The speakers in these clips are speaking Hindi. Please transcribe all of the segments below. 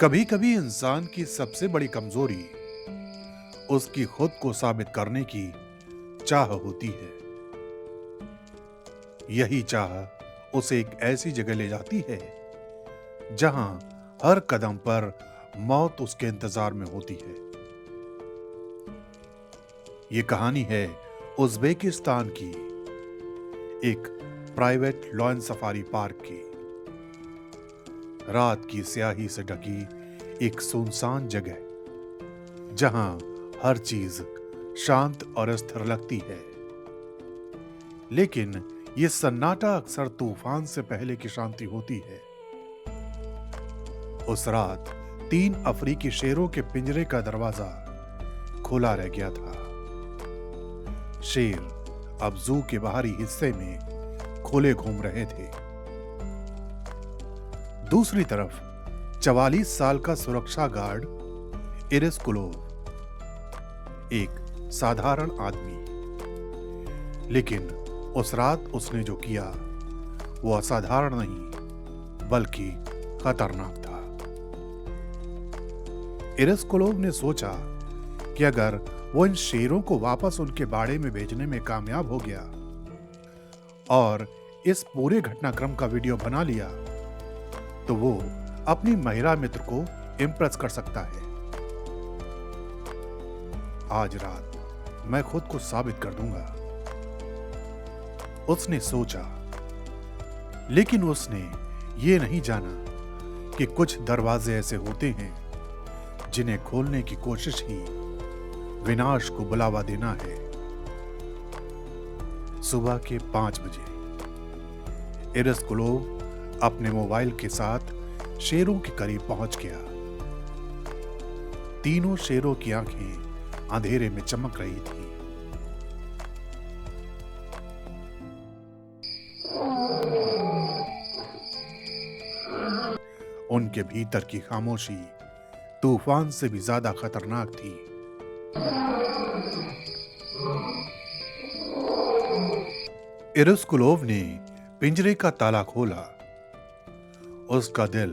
कभी कभी इंसान की सबसे बड़ी कमजोरी उसकी खुद को साबित करने की चाह होती है। यही चाह उसे एक ऐसी जगह ले जाती है जहां हर कदम पर मौत उसके इंतजार में होती है। ये कहानी है उज़्बेकिस्तान की एक प्राइवेट लॉयन सफारी पार्क की। रात की स्याही से ढकी एक सुनसान जगह जहां हर चीज शांत और स्थिर लगती है। लेकिन यह सन्नाटा अक्सर तूफान से पहले की शांति होती है। उस रात 3 अफ्रीकी शेरों के पिंजरे का दरवाजा खुला रह गया था। शेर अब जू के बाहरी हिस्से में खुले घूम रहे थे। दूसरी तरफ 44 साल का सुरक्षा गार्ड इरिस्कुलोव, एक साधारण आदमी, लेकिन उस रात उसने जो किया वो असाधारण नहीं बल्कि खतरनाक था। इरिस्कुलोव ने सोचा कि अगर वो इन शेरों को वापस उनके बाड़े में भेजने में कामयाब हो गया और इस पूरे घटनाक्रम का वीडियो बना लिया तो वो अपनी महिला मित्र को इम्प्रेस कर सकता है। आज रात मैं खुद को साबित कर दूंगा, उसने सोचा। लेकिन उसने ये नहीं जाना कि कुछ दरवाजे ऐसे होते हैं जिन्हें खोलने की कोशिश ही विनाश को बुलावा देना है। सुबह के 5 बजे इरिस्कुलोव अपने मोबाइल के साथ शेरों के करीब पहुंच गया। तीनों शेरों की आंखें अंधेरे में चमक रही थी। उनके भीतर की खामोशी तूफान से भी ज्यादा खतरनाक थी। इरिस्कुलोव ने पिंजरे का ताला खोला। उसका दिल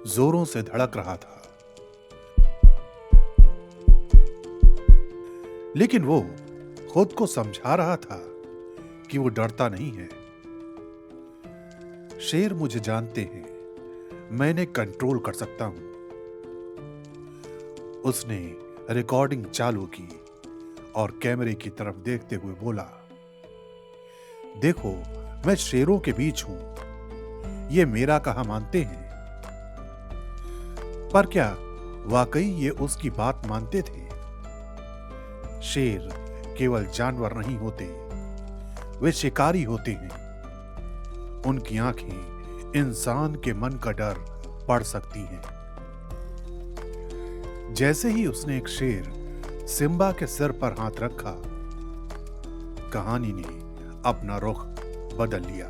जोरों से धड़क रहा था, लेकिन वो खुद को समझा रहा था कि वो डरता नहीं है। शेर मुझे जानते हैं, मैं इन्हें कंट्रोल कर सकता हूं। उसने रिकॉर्डिंग चालू की और कैमरे की तरफ देखते हुए बोला, देखो, मैं शेरों के बीच हूं, ये मेरा कहा मानते हैं। पर क्या वाकई ये उसकी बात मानते थे? शेर केवल जानवर नहीं होते, वे शिकारी होते हैं। उनकी आंखें इंसान के मन का डर पढ़ सकती हैं। जैसे ही उसने एक शेर सिम्बा के सिर पर हाथ रखा, कहानी ने अपना रुख बदल लिया।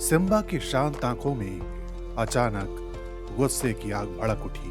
सिम्बा की शांत आंखों में अचानक गुस्से की आग भड़क उठी।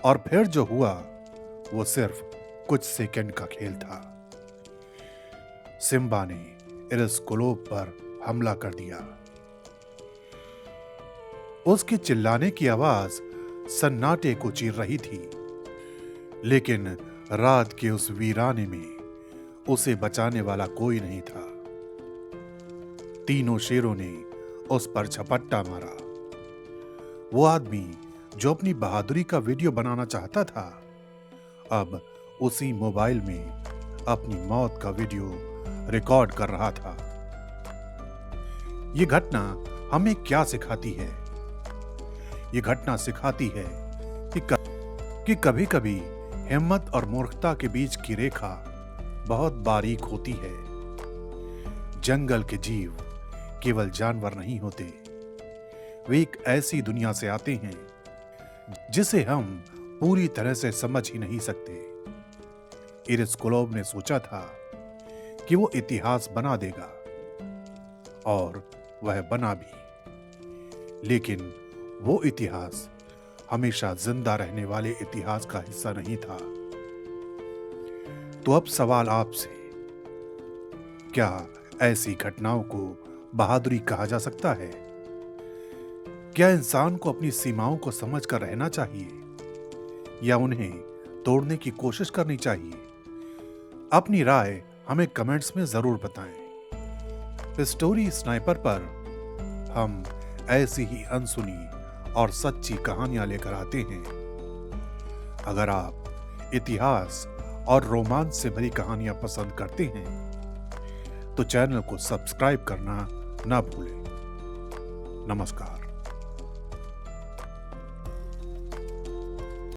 और फिर जो हुआ वो सिर्फ कुछ सेकंड का खेल था। सिम्बा ने इरिस्कुलोव पर हमला कर दिया। उसके चिल्लाने की आवाज सन्नाटे को चीर रही थी, लेकिन रात के उस वीराने में उसे बचाने वाला कोई नहीं था। तीनों शेरों ने उस पर झपट्टा मारा। वो आदमी जो अपनी बहादुरी का वीडियो बनाना चाहता था, अब उसी मोबाइल में अपनी मौत का वीडियो रिकॉर्ड कर रहा था। ये घटना हमें क्या सिखाती है? ये घटना सिखाती है कि कभी कभी हिम्मत और मूर्खता के बीच की रेखा बहुत बारीक होती है। जंगल के जीव केवल जानवर नहीं होते, वे एक ऐसी दुनिया से आते हैं जिसे हम पूरी तरह से समझ ही नहीं सकते। इरिस्कोलोव ने सोचा था कि वो इतिहास बना देगा, और वह बना भी। लेकिन वो इतिहास हमेशा जिंदा रहने वाले इतिहास का हिस्सा नहीं था। तो अब सवाल आपसे, क्या ऐसी घटनाओं को बहादुरी कहा जा सकता है? क्या इंसान को अपनी सीमाओं को समझकर रहना चाहिए, या उन्हें तोड़ने की कोशिश करनी चाहिए? अपनी राय हमें कमेंट्स में जरूर बताएं। स्टोरी स्नाइपर पर हम ऐसी ही अनसुनी और सच्ची कहानियां लेकर आते हैं। अगर आप इतिहास और रोमांच से भरी कहानियां पसंद करते हैं तो चैनल को सब्सक्राइब करना ना भूलें। नमस्कार।